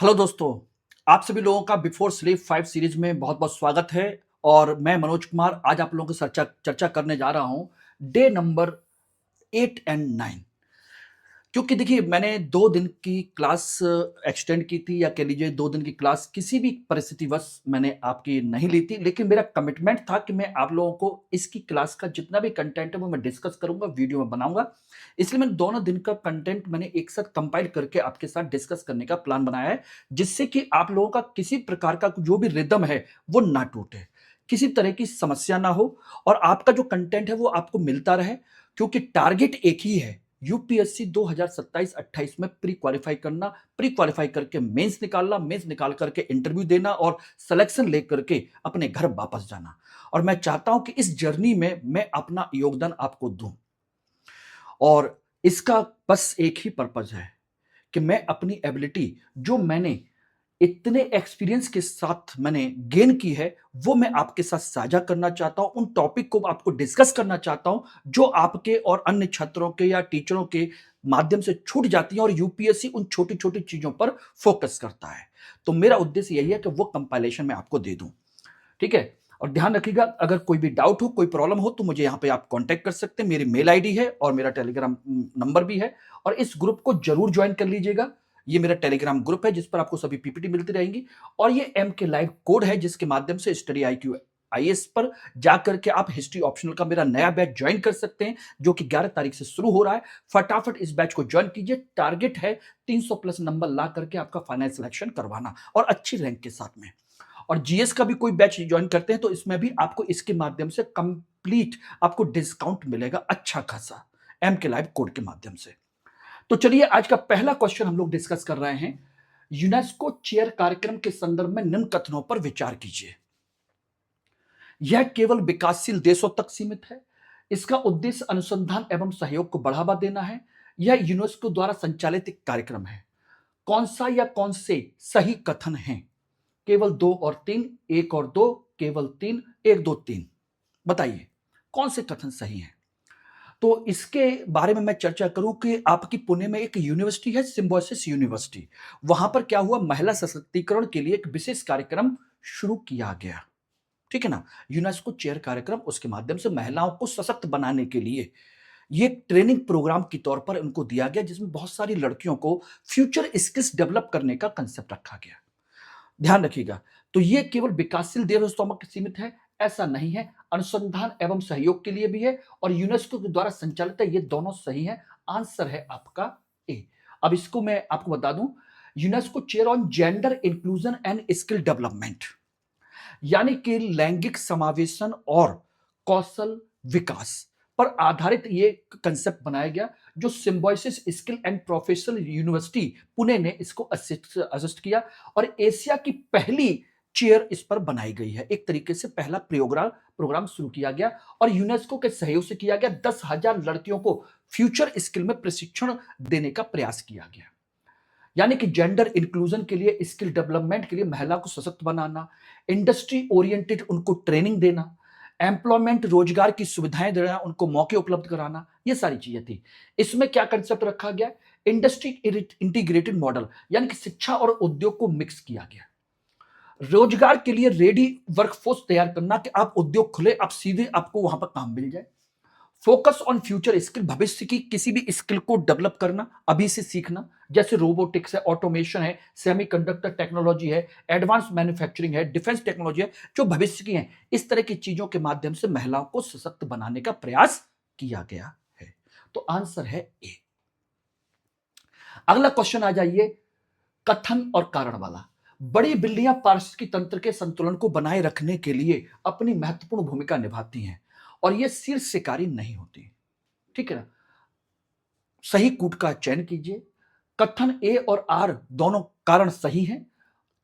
Hello दोस्तों, आप सभी लोगों का बिफोर स्लीप 5 सीरीज में बहुत-बहुत स्वागत है और मैं मनोज कुमार आज आप लोगों के साथ चर्चा चर्चा करने जा रहा हूँ डे नंबर 8 एंड 9। क्योंकि देखिए मैंने 2 दिन की क्लास एक्सटेंड की थी या कह लीजिए 2 दिन की क्लास किसी भी परिस्थितिवश मैंने आपकी नहीं ली थी, लेकिन मेरा कमिटमेंट था कि मैं आप लोगों को इसकी क्लास का जितना भी कंटेंट है वो मैं डिस्कस करूँगा, वीडियो में बनाऊँगा। इसलिए मैंने दोनों दिन का कंटेंट मैंने एक साथ कंपाइल करके आपके साथ डिस्कस करने का प्लान बनाया है, जिससे कि आप लोगों का किसी प्रकार का जो भी रिदम है, वो ना टूटे। किसी तरह की समस्या ना हो और आपका जो कंटेंट है वो आपको मिलता रहे, क्योंकि टारगेट एक ही है, यूपीएससी 2027-28 में प्री क्वालिफाई करना, प्री क्वालिफाई करके मेंस निकालना, मेंस निकाल करके इंटरव्यू देना और सिलेक्शन लेकर के अपने घर वापस जाना। और मैं चाहता हूं कि इस जर्नी में मैं अपना योगदान आपको दूं और इसका बस एक ही पर्पज है कि मैं अपनी एबिलिटी जो मैंने इतने एक्सपीरियंस के साथ मैंने गेन की है, वो मैं आपके साथ साझा करना चाहता हूं, उन टॉपिक को आपको डिस्कस करना चाहता हूं जो आपके और अन्य छात्रों के या टीचरों के माध्यम से छूट जाती हैं और यूपीएससी उन छोटी छोटी चीजों पर फोकस करता है। तो मेरा उद्देश्य यही है कि वो कंपाइलेशन मैं आपको दे दूं। ठीक है। और ध्यान रखिएगा, अगर कोई भी डाउट हो, कोई प्रॉब्लम हो तो मुझे यहाँ पे आप कांटेक्ट कर सकते हैं। मेरी मेल आईडी है और मेरा टेलीग्राम नंबर भी है। और इस ग्रुप को जरूर ज्वाइन कर लीजिएगा। ये मेरा टेलीग्राम ग्रुप है जिस पर आपको सभी पीपीटी मिलती रहेंगी। और ये एम के लाइव कोड है जिसके माध्यम से स्टडी IQ आईएएस पर जाकर के आप हिस्ट्री ऑप्शनल का मेरा नया बैच ज्वाइन कर सकते हैं, जो कि 11 तारीख से शुरू हो रहा है। फटाफट इस बैच को ज्वाइन कीजिए। टारगेट है 300 प्लस नंबर ला करके आपका फाइनल सिलेक्शन करवाना और अच्छी रैंक के साथ में। और जीएस का भी कोई बैच ज्वाइन करते हैं तो इसमें भी आपको इसके माध्यम से कंप्लीट आपको डिस्काउंट मिलेगा अच्छा खासा, एम के लाइव कोड के माध्यम से। तो चलिए आज का पहला क्वेश्चन हम लोग डिस्कस कर रहे हैं। यूनेस्को चेयर कार्यक्रम के संदर्भ में निम्न कथनों पर विचार कीजिए। यह केवल विकासशील देशों तक सीमित है। इसका उद्देश्य अनुसंधान एवं सहयोग को बढ़ावा देना है। यह यूनेस्को द्वारा संचालित एक कार्यक्रम है। कौन सा या कौन से सही कथन हैं? केवल 2 और 3, 1 और 2, केवल 3, 1, 2, 3। बताइए कौन से कथन सही हैं? तो इसके बारे में मैं चर्चा करूं कि आपकी पुणे में एक यूनिवर्सिटी है, सिम्बायोसिस यूनिवर्सिटी। वहां पर क्या हुआ, महिला सशक्तिकरण के लिए एक विशेष कार्यक्रम शुरू किया गया। ठीक है ना। यूनेस्को चेयर कार्यक्रम, उसके माध्यम से महिलाओं को सशक्त बनाने के लिए ये ट्रेनिंग प्रोग्राम के तौर पर उनको दिया गया, जिसमें बहुत सारी लड़कियों को फ्यूचर स्किल्स डेवलप करने का कंसेप्ट रखा गया। ध्यान रखिएगा। तो ये केवल विकासशील देशों तक सीमित है, ऐसा नहीं है। अनुसंधान एवं सहयोग के लिए भी है और यूनेस्को के द्वारा संचालित है। ये दोनों सही है। आंसर है आपका ए। अब इसको मैं आपको बता दूं, UNESCO chair on gender inclusion and skill development, यानी कि लैंगिक समावेशन और कौशल विकास पर आधारित ये कंसेप्ट बनाया गया, जो symbiosis skill and professional university Pune ने इसको असिस्ट किया और एशिया की पहली चेयर इस पर बनाई गई है। एक तरीके से पहला प्रोग्राम शुरू किया गया और यूनेस्को के सहयोग से किया गया। 10,000 लड़कियों को फ्यूचर स्किल में प्रशिक्षण देने का प्रयास किया गया, यानी कि जेंडर इंक्लूजन के लिए, स्किल डेवलपमेंट के लिए, महिला को सशक्त बनाना, इंडस्ट्री ओरिएंटेड उनको ट्रेनिंग देना, एम्प्लॉयमेंट रोजगार की सुविधाएं देना, उनको मौके उपलब्ध कराना, ये सारी चीजें थी। इसमें क्या कंसेप्ट रखा गया, इंडस्ट्री इंटीग्रेटेड मॉडल, यानी कि शिक्षा और उद्योग को मिक्स किया गया। रोजगार के लिए रेडी वर्कफोर्स तैयार करना कि आप उद्योग खुले, आप सीधे आपको वहां पर काम मिल जाए। फोकस ऑन फ्यूचर स्किल, भविष्य की किसी भी स्किल को डेवलप करना, अभी से सीखना, जैसे रोबोटिक्स है, ऑटोमेशन है, सेमीकंडक्टर टेक्नोलॉजी है, एडवांस मैन्युफैक्चरिंग है, डिफेंस टेक्नोलॉजी है, जो भविष्य की है। इस तरह की चीजों के माध्यम से महिलाओं को सशक्त बनाने का प्रयास किया गया है। तो आंसर है ए। अगला क्वेश्चन आ जाइए, कथन और कारण वाला। बड़ी बिल्लियां पारिस्थितिकी तंत्र के संतुलन को बनाए रखने के लिए अपनी महत्वपूर्ण भूमिका निभाती हैं और ये शीर्ष शिकारी नहीं होती। ठीक है ना। सही कूट का चयन कीजिए। कथन ए और आर दोनों कारण सही हैं।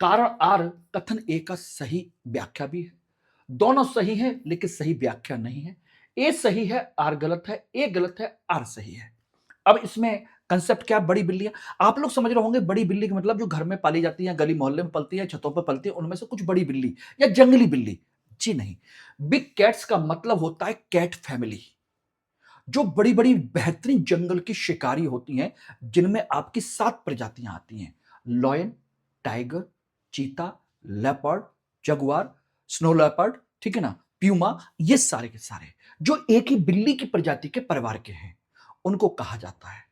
कारण आर कथन ए का सही व्याख्या भी है। दोनों सही हैं लेकिन सही व्याख्या नहीं है। ए सही है, आर गलत है, ए गलत है, आर सही है। अब इसमें कंसेप्ट क्या, बड़ी बिल्लियां, आप लोग समझ रहे होंगे बड़ी बिल्ली का मतलब जो घर में पाली जाती है, गली मोहल्ले में पलती है, छतों पर पलती है, उनमें से कुछ बड़ी बिल्ली या जंगली बिल्ली। जी नहीं। बिग कैट्स का मतलब होता है कैट फैमिली, जो बड़ी बड़ी बेहतरीन जंगल की शिकारी होती हैं, जिनमें आपकी 7 प्रजातियां आती हैं। लॉयन, टाइगर, चीता, लेपर्ड, जगुआर, स्नो लेपर्ड, ठीक है ना, प्यूमा, ये सारे के सारे जो एक ही बिल्ली की प्रजाति के परिवार के हैं, उनको कहा जाता है।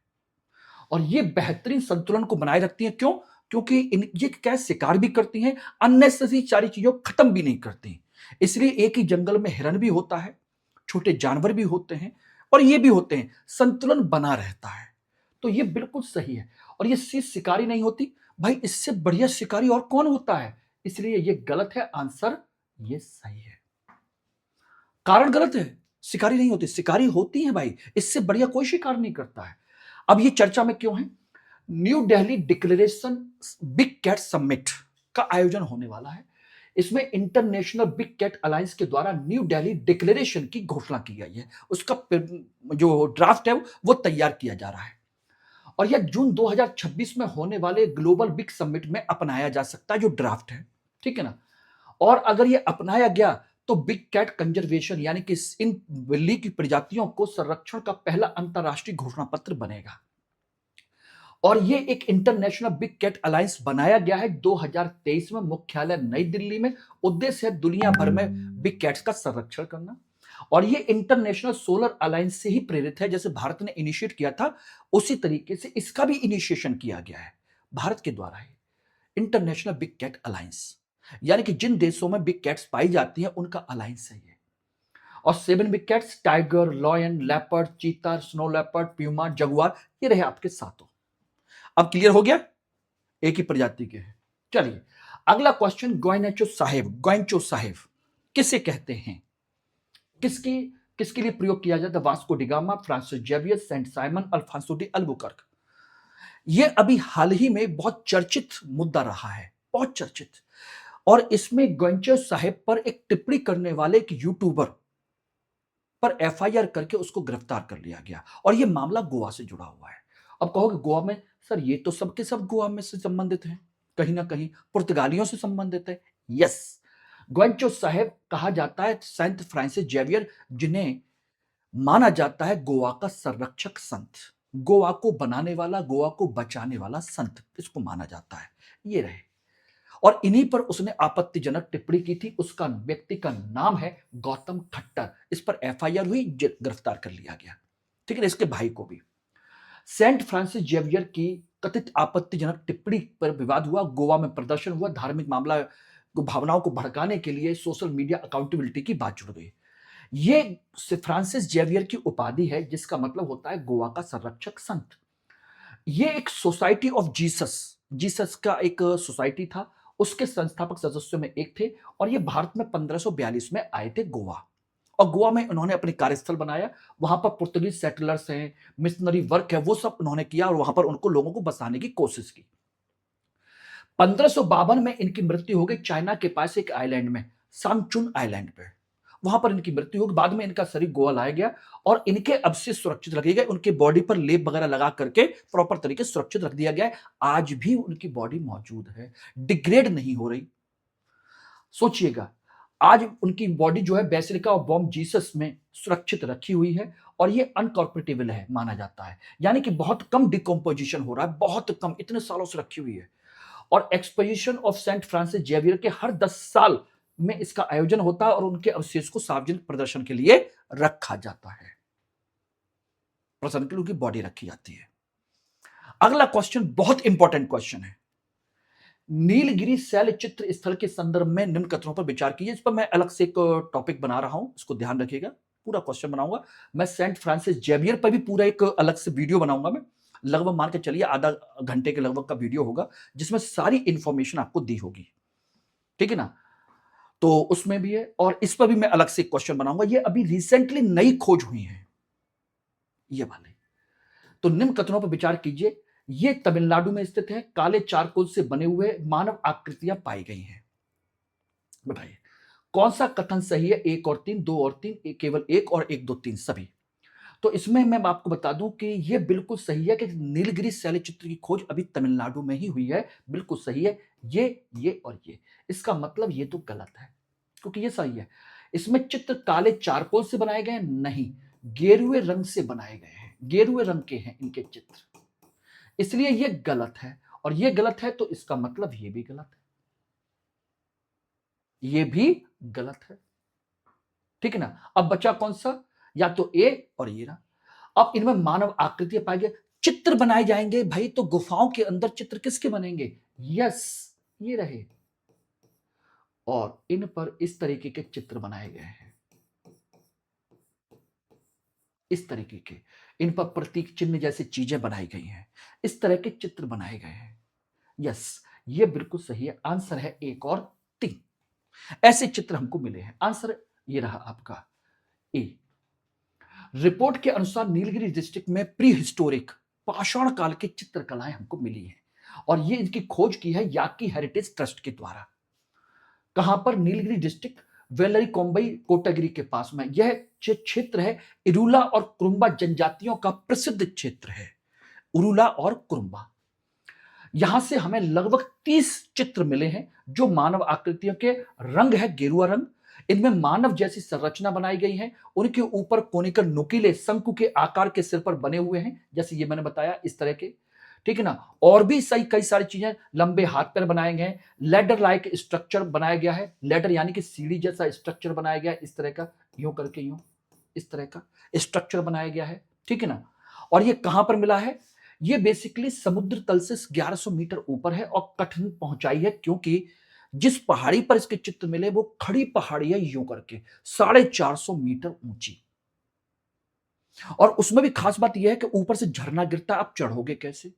और ये बेहतरीन संतुलन को बनाए रखती हैं। क्यों? क्योंकि ये क्या शिकार भी करती हैं, अननेसेसरी सारी चीजों को खत्म भी नहीं करती। इसलिए एक ही जंगल में हिरन भी होता है, छोटे जानवर भी होते हैं, और ये भी होते हैं, संतुलन बना रहता है। तो ये बिल्कुल सही है। और ये चीज शिकारी नहीं होती भाई, इससे बढ़िया शिकारी और कौन होता है? इसलिए ये गलत है, आंसर ये सही है। कारण गलत है, शिकारी नहीं होती, शिकारी होती है भाई, इससे बढ़िया कोई शिकार नहीं करता है। अब ये चर्चा में क्यों है? New Delhi declaration big cat summit का आयोजन होने वाला है। इसमें इंटरनेशनल बिग कैट अलायंस के द्वारा न्यू दिल्ली डिक्लेरेशन की घोषणा की गई है। उसका जो ड्राफ्ट है वो तैयार किया जा रहा है, और यह जून 2026 में होने वाले ग्लोबल बिग समिट में अपनाया जा सकता है, जो ड्राफ्ट है, ठीक है ना। और अगर यह अपनाया गया तो बिग कैट कंजर्वेशन यानी कि इन बिल्ली की प्रजातियों को संरक्षण का पहला अंतरराष्ट्रीय घोषणा पत्र बनेगा। और ये एक इंटरनेशनल बिग कैट अलायंस बनाया गया है 2023 में, मुख्यालय नई दिल्ली में। उद्देश्य है दुनिया भर में बिग कैट्स का संरक्षण करना। और ये इंटरनेशनल सोलर अलायंस से ही प्रेरित है, जैसे भारत ने इनिशिएट किया था उसी तरीके से इसका भी इनिशिएशन किया गया है भारत के द्वारा है। इंटरनेशनल बिग कैट अलायंस यानी कि जिन देशों में बिग कैट्स पाई जाती हैं उनका अलायंस है ये। और 7 big cats tiger, lion, leopard, चीता, स्नो लेपर्ड, प्यूमा, जगुआर, ये रहे आपके सातों। अब क्लियर हो गया, एक ही प्रजाति के हैं। चलिए अगला क्वेश्चन, ग्वाइनेचो साहेब, ग्वाइंचो साहेब किसे कहते हैं? किसकी किसके लिए प्रयोग किया जाता है? Vasco da Gama, Francis Xavier, Saint Simon, Alfonso de Albuquerque. ये अभी हाल ही में बहुत चर्चित मुद्दा रहा है, बहुत चर्चित। और इसमें ग्वाइंचो साहेब पर एक टिप्पणी करने वाले एक यूट्यूबर पर एफआईआर करके उसको गिरफ्तार कर लिया गया, और ये मामला गोवा से जुड़ा हुआ है। अब कहोगे गोवा में सर, ये तो सबके सब गोवा में से संबंधित हैं, कहीं ना कहीं पुर्तगालियों से संबंधित है। यस, ग्वेंचो साहेब कहा जाता है सेंट फ्रांसिस जेवियर, जिन्हें माना जाता है गोवा का संरक्षक संत, गोवा को बनाने वाला, गोवा को बचाने वाला संत, इसको माना जाता है। ये रहे, और इन्हीं पर उसने आपत्तिजनक टिप्पणी की थी। उसका व्यक्ति का नाम है गौतम खट्टर। इस पर एफआईआर हुई, गिरफ्तार कर लिया गया, ठीक है। इसके भाई को भी। सेंट फ्रांसिस जेवियर की कथित आपत्तिजनक टिप्पणी पर विवाद हुआ, गोवा में प्रदर्शन हुआ, धार्मिक मामला को, भावनाओं को भड़काने के लिए सोशल मीडिया अकाउंटेबिलिटी की बात जुड़ गई। ये फ्रांसिस जेवियर की उपाधि है, जिसका मतलब होता है गोवा का संरक्षक संत। ये एक सोसाइटी ऑफ जीसस, जीसस का एक सोसाइटी था, उसके संस्थापक सदस्यों में एक थे। और ये भारत में 1542 में आए थे गोवा, और गोवा में उन्होंने अपनी कार्यस्थल बनाया। वहां पर पुर्तगीज सेटलर्स हैं, मिशनरी वर्क है, वो सब उन्होंने किया, और वहां पर उनको लोगों को बसाने की कोशिश की। 1552 में इनकी मृत्यु हो गई चाइना के पास एक आइलैंड में, सामचुन आइलैंड पे। वहां पर इनकी मृत्यु होगी। बाद में इनका शरीर गोवा लाया गया, और इनके अवशेष सुरक्षित रखे गए, उनके बॉडी पर लेप वगैरह लगा करके प्रॉपर तरीके से सुरक्षित रख दिया गया है। आज भी उनकी बॉडी मौजूद है, डिग्रेड नहीं हो रही। सोचिएगा, आज उनकी बॉडी जो है बेसिलिका ऑफ बॉम जीसस में सुरक्षित रखी हुई है, और ये अनकॉर्पोरेटेबल है माना जाता है, यानी कि बहुत कम डिकम्पोजिशन हो रहा है, बहुत कम, इतने सालों से रखी हुई है। और exposition of Saint Francis Xavier के हर 10 साल में इसका आयोजन होता है, और उनके अवशेष को सार्वजनिक प्रदर्शन के लिए रखा जाता है, प्रसन्न के लिए उनकी बॉडी रखी जाती है। अगला क्वेश्चन बहुत इंपॉर्टेंट क्वेश्चन है, नीलगिरी शैल चित्र स्थल के संदर्भ में निम्न कथनों पर विचार कीजिए। इस पर मैं अलग से एक टॉपिक बना रहा हूं, इसको ध्यान रखिएगा, पूरा क्वेश्चन बनाऊंगा मैं। सेंट फ्रांसिस जेवियर पर भी पूरा एक अलग से वीडियो बनाऊंगा मैं, लगभग मान के चलिए आधा घंटे के लगभग का वीडियो होगा, जिसमें सारी इंफॉर्मेशन आपको दी होगी, ठीक है ना। तो उसमें भी है, और इस पर भी मैं अलग से क्वेश्चन बनाऊंगा। ये अभी रिसेंटली नई खोज हुई है ये वाले। तो निम्न कथनों पर विचार कीजिए। ये तमिलनाडु में स्थित है, काले चारकोल से बने हुए मानव आकृतियां पाई गई हैं। बताइए कौन सा कथन सही है? 1 और 3, 2 और 3, केवल 1 और 1, 2, 3 सभी। तो इसमें मैं आपको बता दूं कि यह बिल्कुल सही है कि नीलगिरी शैल चित्र की खोज अभी तमिलनाडु में ही हुई है, बिल्कुल सही है। ये और ये, इसका मतलब ये तो गलत है, क्योंकि ये सही है। इसमें चित्र काले चारकोल से बनाए गए नहीं, गेरुए रंग से बनाए गए हैं, गेरुए रंग के हैं इनके चित्र, इसलिए ये गलत है। और ये गलत है तो इसका मतलब ये भी गलत है, ये भी गलत है। ठीक है ना। अब बचा कौन सा, या तो ए और ये रहा। अब इनमें मानव आकृतियां पाई गई, चित्र बनाए जाएंगे भाई, तो गुफाओं के अंदर चित्र किसके बनेंगे, यस ये रहे, और इन पर इस तरीके के चित्र बनाए गए हैं, इस तरीके के, इन पर प्रतीक चिन्ह जैसी चीजें बनाई गई हैं, इस तरह के चित्र बनाए गए हैं। यस, ये बिल्कुल सही है, आंसर है एक और तीन, ऐसे चित्र हमको मिले हैं। आंसर ये रहा आपका ए। रिपोर्ट के अनुसार नीलगिरी डिस्ट्रिक्ट में प्री हिस्टोरिक पाषाण काल की चित्रकलाएं हमको मिली हैं, और ये इनकी खोज की है याकी हेरिटेज ट्रस्ट के द्वारा। कहां पर, नीलगिरी डिस्ट्रिक्ट वेलरी कोम्बई कोटागिरी के पास में। यह क्षेत्र है इरूला और कुरुम्बा जनजातियों का प्रसिद्ध क्षेत्र है, उरुला और कुरुम्बा। यहां से हमें लगभग 30 चित्र मिले हैं जो मानव आकृतियों के, रंग है गेरुआ रंग, इनमें मानव जैसी संरचना बनाई गई है, उनके ऊपर कोनिकल नुकीले शंकु के आकार के सिर पर बने हुए हैं, जैसे ये मैंने बताया इस तरह के। ठीक है ना। और भी सही कई सारी चीजें, लंबे हाथ पैर बनाए गए हैं, लेडर लाइक स्ट्रक्चर बनाया गया है, लेडर यानी कि सीढ़ी जैसा स्ट्रक्चर बनाया गया है, इस तरह का, यूं करके यूं, इस तरह का स्ट्रक्चर बनाया गया है। ठीक है ना। और ये कहां पर मिला है, ये बेसिकली समुद्र तल से 1100 मीटर ऊपर है, और कठिन पहुंचाई है, क्योंकि जिस पहाड़ी पर इसके चित्र मिले वो खड़ी पहाड़ी है, यूं करके 450 मीटर ऊंची, और उसमें भी खास बात यह है कि ऊपर से झरना गिरता, आप चढ़ोगे कैसे।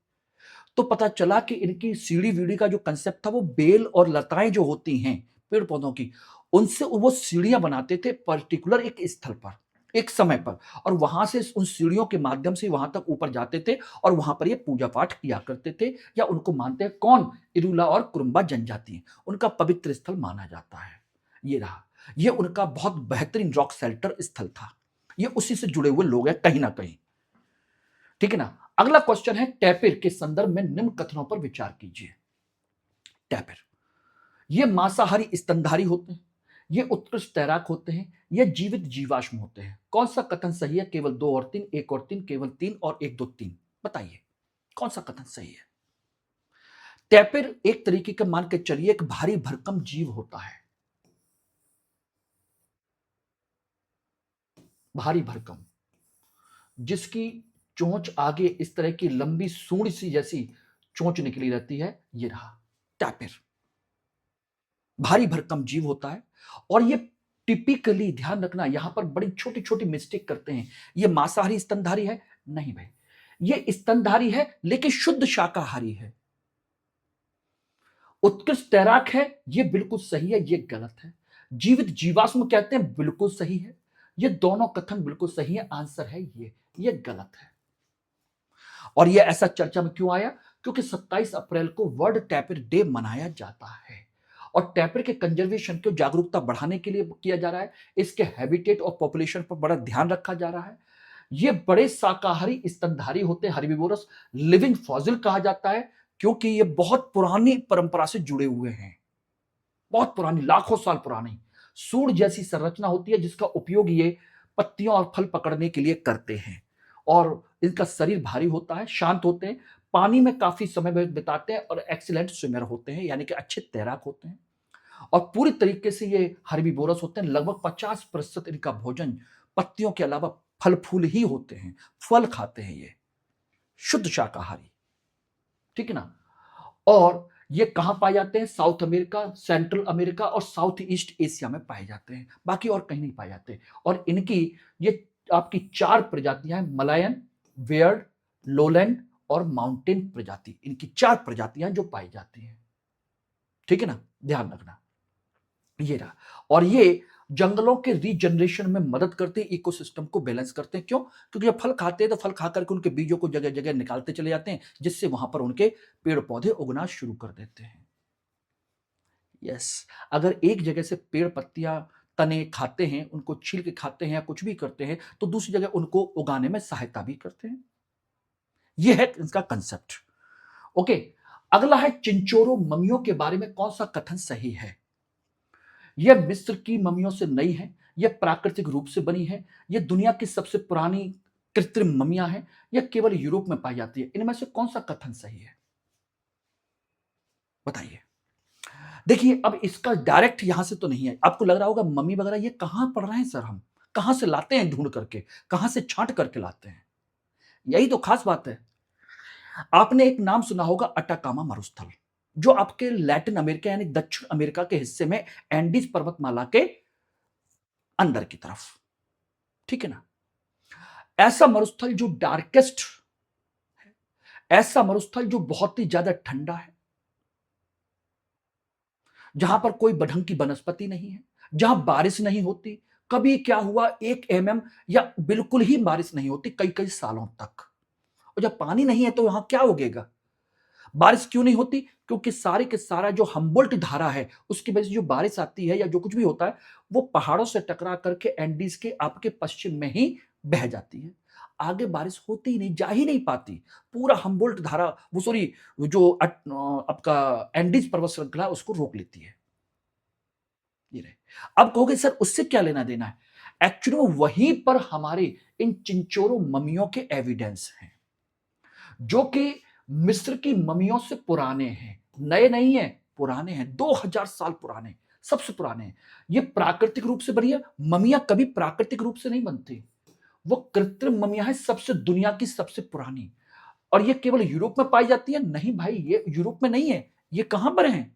तो पता चला कि इनकी सीढ़ी वीढ़ी का जो कंसेप्ट था, वो बेल और लताएं जो होती हैं पेड़ पौधों की, उनसे वो सीढ़ियां बनाते थे पर्टिकुलर एक स्थल पर, एक समय पर, और वहां से उन सीढ़ियों के माध्यम से वहां तक ऊपर जाते थे, और वहां पर ये पूजा पाठ किया करते थे, या उनको मानते हैं कौन, इरूला और कुरुम्बा जनजाति, उनका पवित्र स्थल माना जाता है। ये रहा, ये उनका बहुत बेहतरीन रॉक शेल्टर स्थल था, ये उसी से जुड़े हुए लोग हैं कहीं ना कहीं। ठीक है ना। अगला क्वेश्चन है, टैपिर के संदर्भ में निम्न कथनों पर विचार कीजिए। टैपिर, ये मांसाहारी स्तनधारी होते हैं, ये उत्कृष्ट तैराक होते हैं, ये जीवित जीवाश्म होते हैं। कौन सा कथन सही है, केवल 2 और 3, 1 और 3, केवल 3 और 1 2 3, बताइए कौन सा कथन सही है। टैपिर एक तरीके का मान के चलिए एक भारी भरकम जीव होता है, भारी भरकम, जिसकी चोंच आगे इस तरह की लंबी सूंड सी जैसी चोंच निकली रहती है, ये रहा टैपिर, भारी भरकम जीव होता है। और ये टिपिकली, ध्यान रखना, यहां पर बड़ी छोटी छोटी मिस्टेक करते हैं, ये मांसाहारी स्तनधारी है, नहीं भाई, ये स्तनधारी है लेकिन शुद्ध शाकाहारी है। उत्कृष्ट तैराक है, ये बिल्कुल सही है, ये गलत है। जीवित जीवाश्म कहते हैं, बिल्कुल सही है, ये दोनों कथन बिल्कुल सही है, आंसर है ये गलत है। और ये ऐसा चर्चा में क्यों आया, क्योंकि 27 अप्रैल को वर्ल्ड टैपिर डे मनाया जाता है, और टैपिर के कंजर्वेशन को जागरूकता बढ़ाने के लिए किया जा रहा है, इसके हैबिटेट और पॉपुलेशन पर बड़ा ध्यान रखा जा रहा है। ये बड़े शाकाहारी स्तनधारी होते हैं, हर्बीवोरस लिविंग फॉसिल कहा जाता है, क्योंकि ये बहुत पुरानी परंपरा से जुड़े हुए हैं, बहुत पुरानी, लाखों साल पुरानी सूंड जैसी संरचना होती है, जिसका उपयोग ये पत्तियों और फल पकड़ने के लिए करते हैं। और इनका शरीर भारी होता है, शांत होते हैं, पानी में काफी समय बिताते हैं, और एक्सीलेंट स्विमर होते हैं, यानी कि अच्छे तैराक होते हैं, और पूरी तरीके से ये हर्बीवोरस होते हैं। लगभग 50% इनका भोजन पत्तियों के अलावा फल फूल ही होते हैं, फल खाते हैं ये, शुद्ध शाकाहारी। ठीक है ना। और ये कहां पाए जाते हैं, साउथ अमेरिका, सेंट्रल अमेरिका और साउथ ईस्ट एशिया में पाए जाते हैं, बाकी और कहीं नहीं पाए जाते। और इनकी ये आपकी 4 प्रजातियां हैं, मलायन, वेयर्ड, लोलैंड और माउंटेन प्रजाति, इनकी 4 प्रजातियां जो पाई जाती हैं। ठीक है ना, ध्यान रखना, ये रहा। और ये जंगलों के रीजनरेशन में मदद करते हैं, इकोसिस्टम को बैलेंस करते हैं। क्यों, क्योंकि जब फल खाते हैं तो फल खा करके उनके बीजों को जगह जगह निकालते चले जाते हैं, जिससे वहां पर उनके पेड़ पौधे उगना शुरू कर देते हैं। यस, अगर एक जगह से पेड़ पत्तियां, तने खाते हैं, उनको छील के खाते हैं या कुछ भी करते हैं, तो दूसरी जगह उनको उगाने में सहायता भी करते हैं। यह है इसका कंसेप्ट। ओके, अगला है चिंचोरो ममियों के बारे में कौन सा कथन सही है। यह मिस्र की ममियों से नई है, यह प्राकृतिक रूप से बनी है, यह दुनिया की सबसे पुरानी कृत्रिम ममियां हैं, यह केवल यूरोप में पाई जाती है। इनमें से कौन सा कथन सही है। बताइए। देखिए, अब इसका डायरेक्ट यहां से तो नहीं है, आपको लग रहा होगा मम्मी वगैरह ये कहां पढ़ रहे हैं सर, हम कहां से लाते हैं ढूंढ करके, कहां से छांट करके लाते हैं। यही तो खास बात है। आपने एक नाम सुना होगा अटाकामा मरुस्थल, जो आपके लैटिन अमेरिका यानी दक्षिण अमेरिका के हिस्से में एंडीज पर्वतमाला के अंदर की तरफ, ठीक है ना। ऐसा मरुस्थल जो डार्केस्ट, ऐसा मरुस्थल जो बहुत ही ज्यादा ठंडा है, जहां पर कोई बढ़ंग की वनस्पति नहीं है, जहां बारिश नहीं होती। कभी क्या हुआ, 1 mm या बिल्कुल ही बारिश नहीं होती कई कई सालों तक। और जब पानी नहीं है तो वहां क्या उगेगा। बारिश क्यों नहीं होती, क्योंकि सारे के सारा जो हम्बोल्ट धारा है उसकी वजह से जो बारिश आती है या जो कुछ भी होता है वो पहाड़ों से टकरा करके एंडीज के आपके पश्चिम में ही बह जाती है। आगे बारिश होती ही नहीं, जा ही नहीं पाती। पूरा हम्बोल्ट धारा, वो सॉरी, जो आपका एंडीज पर्वत श्रृंखला उसको रोक लेती है। ये रहे। अब कहोगे सर उससे क्या लेना देना है। एक्चुअली में वहीं पर हमारे इन चिंचोरों ममियों के एविडेंस हैं, जो कि मिस्र की ममियों से पुराने हैं, नए नहीं है, पुराने हैं, 2000 साल पुराने, सबसे पुराने हैं। ये प्राकृतिक रूप से बनी है। ममियां कभी प्राकृतिक रूप से नहीं बनती, वो कृत्रिम ममियां हैं, सबसे दुनिया की सबसे पुरानी। और ये केवल यूरोप में पाई जाती है? नहीं भाई, ये यूरोप में नहीं है। ये कहां पर है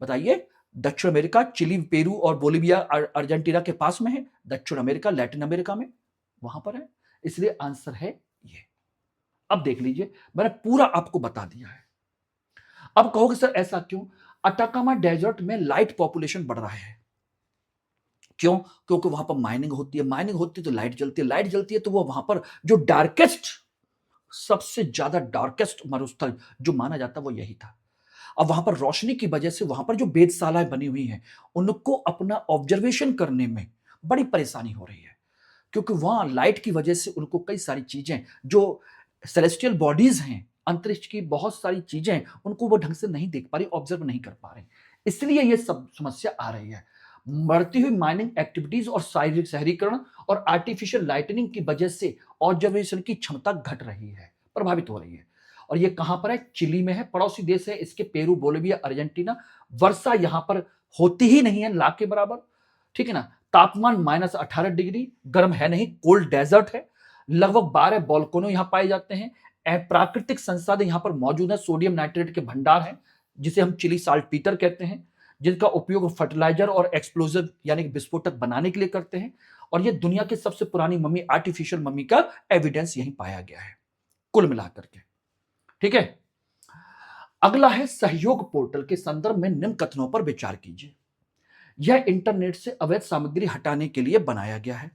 बताइए। दक्षिण अमेरिका, चिली, पेरू और बोलिविया, अर्जेंटीना के पास में है। दक्षिण अमेरिका, लैटिन अमेरिका में वहां पर है। इसलिए आंसर है ये। अब देख लीजिए, मैंने पूरा आपको बता दिया है। अब कहोगे सर ऐसा क्यों। अटाकामा डेजर्ट में लाइट पॉपुलेशन बढ़ रहा है। क्यों? क्योंकि वहां पर माइनिंग होती है, माइनिंग होती है तो लाइट जलती है, लाइट जलती है तो वो वहां पर जो डार्केस्ट, सबसे ज्यादा डार्केस्ट मरुस्थल जो माना जाता वो यही था। अब वहां पर रोशनी की वजह से वहां पर जो वेधशालाएं बनी हुई हैं उनको अपना ऑब्जर्वेशन करने में बड़ी परेशानी हो रही है, क्योंकि वहां लाइट की वजह से उनको कई सारी चीजें जो सेलेस्टियल बॉडीज हैं, अंतरिक्ष की बहुत सारी चीजें, उनको वो ढंग से नहीं देख पा रही, ऑब्जर्व नहीं कर पा रहे। इसलिए ये सब समस्या आ रही है। बढ़ती हुई माइनिंग एक्टिविटीज और शारीरिक शहरीकरण और आर्टिफिशियल लाइटनिंग की वजह से ऑब्जर्वेशन की क्षमता घट रही है, प्रभावित हो रही है। और ये कहां पर है? चिली में है, पड़ोसी देश है इसके, पेरू, बोलिविया, अर्जेंटीना। वर्षा यहां पर होती ही नहीं है, ला के बराबर, ठीक है ना। तापमान -18 डिग्री, गर्म है नहीं, कोल्ड डेजर्ट है। लगभग 12 वोल्केनो यहां पाए जाते हैं। प्राकृतिक संसाधन यहां पर मौजूद है, सोडियम नाइट्रेट के भंडार हैं, जिसे हम चिली साल्ट पीटर कहते हैं, जिनका उपयोग फर्टिलाइजर और एक्सप्लोजिव यानी विस्फोटक बनाने के लिए करते हैं। और ये दुनिया की सबसे पुरानी मम्मी, आर्टिफिशियल मम्मी का एविडेंस यहीं पाया गया है, कुल मिलाकर के, ठीक है। अगला है सहयोग पोर्टल के संदर्भ में निम्न कथनों पर विचार कीजिए। यह इंटरनेट से अवैध सामग्री हटाने के लिए बनाया गया है।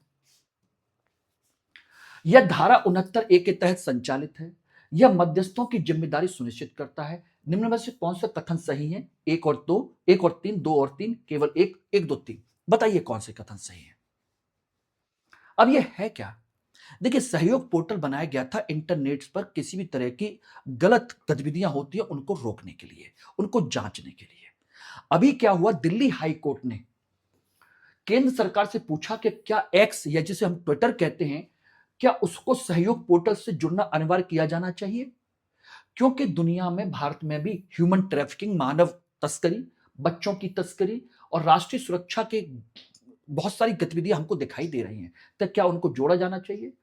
यह धारा 69A के तहत संचालित है। यह मध्यस्थों की जिम्मेदारी सुनिश्चित करता है। निम्न में से कौन सा कथन सही है? 1 और 2, 1 और 3, 2 और 3, केवल एक, 1, 2, 3। बताइए कौन से कथन सही है। अब यह है क्या? देखिए, सहयोग पोर्टल बनाया गया था इंटरनेट पर किसी भी तरह की गलत गतिविधियां होती है उनको रोकने के लिए, उनको जांचने के लिए। अभी क्या हुआ, दिल्ली हाई कोर्ट ने केंद्र सरकार से पूछा कि क्या एक्स, या जिसे हम ट्विटर कहते हैं, क्या उसको सहयोग पोर्टल से जुड़ना अनिवार्य किया जाना चाहिए। क्योंकि दुनिया में, भारत में भी ह्यूमन ट्रैफिकिंग, मानव तस्करी, बच्चों की तस्करी और राष्ट्रीय सुरक्षा के बहुत सारी गतिविधियां हमको दिखाई दे रही हैं, तो क्या उनको जोड़ा जाना चाहिए।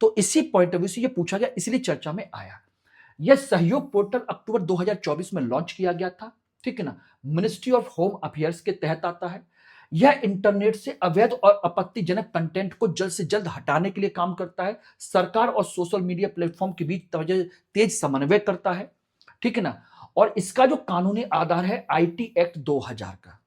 तो इसी पॉइंट ऑफ व्यू से ये पूछा गया, इसलिए चर्चा में आया। यह सहयोग पोर्टल अक्टूबर 2024 में लॉन्च किया गया था, ठीक है ना। मिनिस्ट्री ऑफ होम अफेयर्स के तहत आता है। यह इंटरनेट से अवैध और आपत्तिजनक कंटेंट को जल्द से जल्द हटाने के लिए काम करता है। सरकार और सोशल मीडिया प्लेटफॉर्म के बीच तेज समन्वय करता है, ठीक है ना। और इसका जो कानूनी आधार है आईटी एक्ट 2000 का,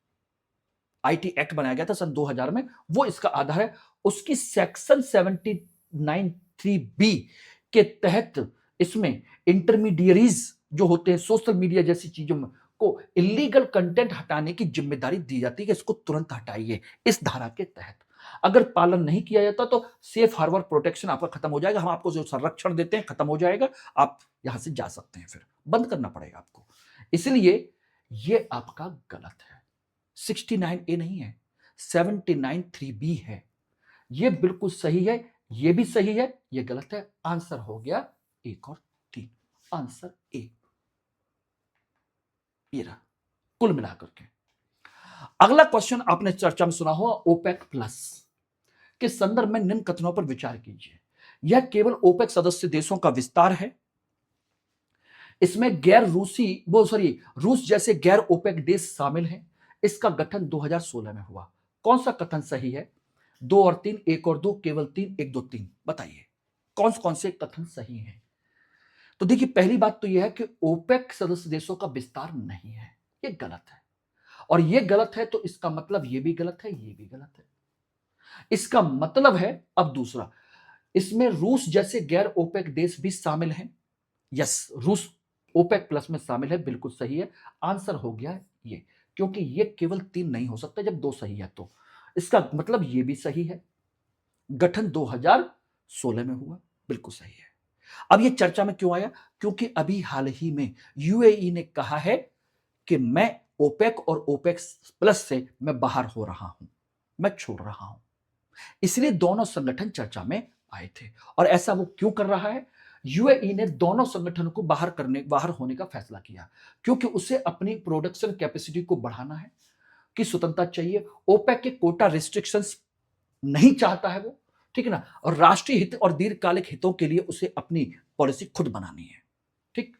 आईटी एक्ट बनाया गया था सन 2000 में, वो इसका आधार है। उसकी सेक्शन 79(3)(b के तहत इसमें इंटरमीडियरीज जो होते हैं, सोशल मीडिया जैसी चीजों में को इलीगल कंटेंट हटाने की जिम्मेदारी दी जाती है कि इसको तुरंत हटाइए इस धारा के तहत। अगर पालन नहीं किया जाता तो सेफ हार्बर प्रोटेक्शन आपका खत्म हो जाएगा, हम आपको जो संरक्षण देते हैं खत्म हो जाएगा, आप यहां से जा सकते हैं, फिर बंद करना पड़ेगा आपको। इसलिए ये आपका गलत है। 69A नहीं है, 79(3)(b है। ये बिल्कुल सही है, ये भी सही है, ये गलत है। आंसर हो गया 1 और 3, आंसर ए। ये रहा कुल मिलाकर के। अगला क्वेश्चन आपने चर्चा में सुना होगा, ओपेक प्लस के संदर्भ में निम्न कथनों पर विचार कीजिए। यह केवल ओपेक सदस्य देशों का विस्तार है। इसमें रूस जैसे गैर ओपेक देश शामिल हैं। इसका गठन 2016 में हुआ। कौन सा कथन सही है? 2 और 3, 1 और 2, केवल 3, 1 2 3, बताइए कौन कौन से कथन सही हैं? तो देखिए, पहली बात तो यह है कि ओपेक सदस्य देशों का विस्तार नहीं है, ये गलत है। और ये गलत है तो इसका मतलब ये भी गलत है, ये भी गलत है। इसका मतलब है अब दूसरा, इसमें रूस जैसे गैर ओपेक देश भी शामिल हैं। यस, रूस ओपेक प्लस में शामिल है, बिल्कुल सही है। आंसर हो गया ये, क्योंकि ये केवल 3 नहीं हो सकता जब 2 सही है तो। इसका मतलब ये भी सही है, गठन 2016 में हुआ, बिल्कुल सही है। अब ये चर्चा में क्यों आया? क्योंकि अभी हाल ही में यूएई ने कहा है कि मैं ओपेक और ओपेक प्लस से मैं बाहर हो रहा हूं, मैं छोड़ रहा हूं। इसलिए दोनों संगठन चर्चा में आए थे। और ऐसा वो क्यों कर रहा है? यूएई ने दोनों संगठनों को बाहर होने का फैसला किया, क्योंकि उसे अपनी प्रोडक्शन कैपेसिटी को बढ़ाना है, कि स्वतंत्रता चाहिए। ओपेक के कोटा रिस्ट्रिक्शंस नहीं चाहता है वो, ठीक है ना। और राष्ट्रीय हित और दीर्घकालिक हितों के लिए उसे अपनी पॉलिसी खुद बनानी है, ठीक।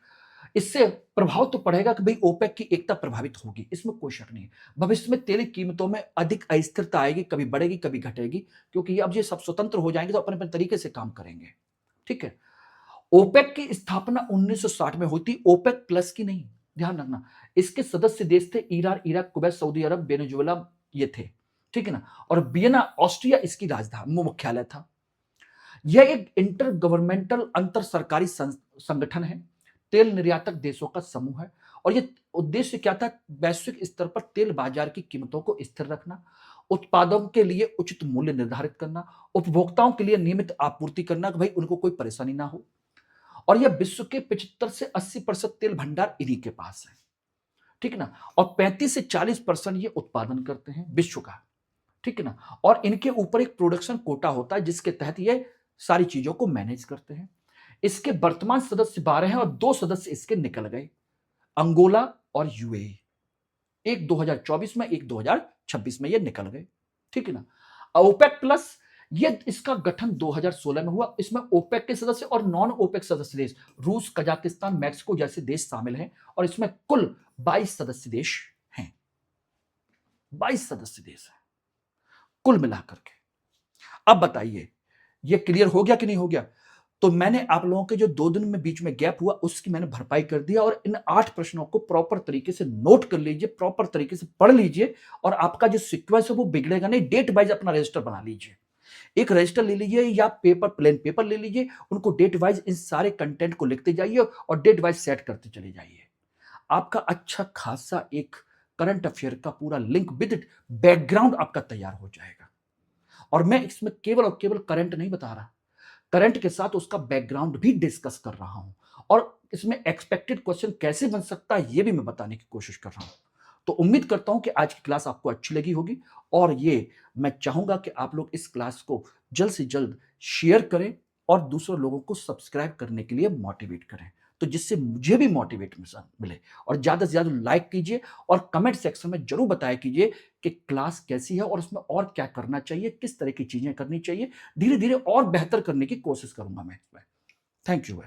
इससे प्रभाव तो पड़ेगा कि भाई ओपेक की एकता प्रभावित होगी, इसमें कोई शक नहीं है। भविष्य में तेल की कीमतों में अधिक अस्थिरता आएगी, कभी बढ़ेगी कभी घटेगी, क्योंकि अब ये सब स्वतंत्र हो जाएंगे तो अपने अपने तरीके से काम करेंगे, ठीक है। ओपेक की स्थापना 1960 में हुई थी, ओपेक प्लस की नहीं, ध्यान रखना। इसके सदस्य देश थे ईरान, इराक, कुवैत, सऊदी अरब, वेनेजुएला, ये थे, ठीक है ना। और वियना ऑस्ट्रिया इसकी राजधानी मुख्यालय था। यह एक इंटर गवर्नमेंटल अंतर सरकारी संगठन है, तेल निर्यातक देशों का समूह है। और ये उद्देश्य क्या था? वैश्विक स्तर पर तेल बाजार की कीमतों को स्थिर रखना, उत्पादों के लिए उचित मूल्य निर्धारित करना, उपभोक्ताओं के लिए नियमित आपूर्ति करना कि भाई उनको कोई परेशानी ना हो। और यह विश्व के 75 से 80% तेल भंडार इन्हीं के पास है, ठीक है ना। और 35 से 40% ये उत्पादन करते हैं विश्व का, ठीक है ना। और इनके ऊपर एक प्रोडक्शन कोटा होता है जिसके तहत ये सारी चीजों को मैनेज करते हैं। इसके वर्तमान सदस्य 12 हैं और 2 सदस्य इसके निकल गए, अंगोला और यूएई। एक 2024 में, एक 2026 में ये निकल गए, ठीक है ना। ओपेक प्लस, ये इसका गठन 2016 में हुआ। इसमें ओपेक के सदस्य और नॉन ओपेक सदस्य देश रूस, कजाकिस्तान, मैक्सिको जैसे देश शामिल हैं। और इसमें कुल 22 सदस्य देश हैं, 22 सदस्य देश हैं कुल मिलाकर के। अब बताइए, ये क्लियर हो गया कि नहीं हो गया? तो मैंने आप लोगों के जो 2 दिन में बीच में गैप हुआ उसकी मैंने भरपाई कर दिया। और इन 8 प्रश्नों को प्रॉपर तरीके से नोट कर लीजिए, प्रॉपर तरीके से पढ़ लीजिए, और आपका जो सीक्वेंस है वो बिगड़ेगा नहीं। डेट वाइज अपना रजिस्टर बना लीजिए, एक रजिस्टर ले लीजिए या प्लेन पेपर ले लीजिए, उनको डेट वाइज इन सारे कंटेंट को लिखते जाइए और डेट वाइज सेट करते चले जाइए। आपका अच्छा खासा एक करंट अफेयर का पूरा लिंक विद बैकग्राउंड आपका तैयार हो जाएगा। और मैं इसमें केवल और केवल करंट नहीं बता रहा, करंट के साथ उसका बैकग्राउंड भी डिस्कस कर रहा हूं। और इसमें एक्सपेक्टेड क्वेश्चन कैसे बन सकता है ये भी मैं बताने की कोशिश कर रहा हूं। तो उम्मीद करता हूं कि आज की क्लास आपको अच्छी लगी होगी। और ये मैं चाहूंगा कि आप लोग इस क्लास को जल्द से जल्द शेयर करें और दूसरे लोगों को सब्सक्राइब करने के लिए मोटिवेट करें, तो जिससे मुझे भी मोटिवेशन मिले। और ज्यादा से ज्यादा लाइक कीजिए और कमेंट सेक्शन में जरूर बताया कीजिए कि क्लास कैसी है और उसमें और क्या करना चाहिए, किस तरह की चीजें करनी चाहिए। धीरे धीरे और बेहतर करने की कोशिश करूंगा मैं इसमें। Thank you.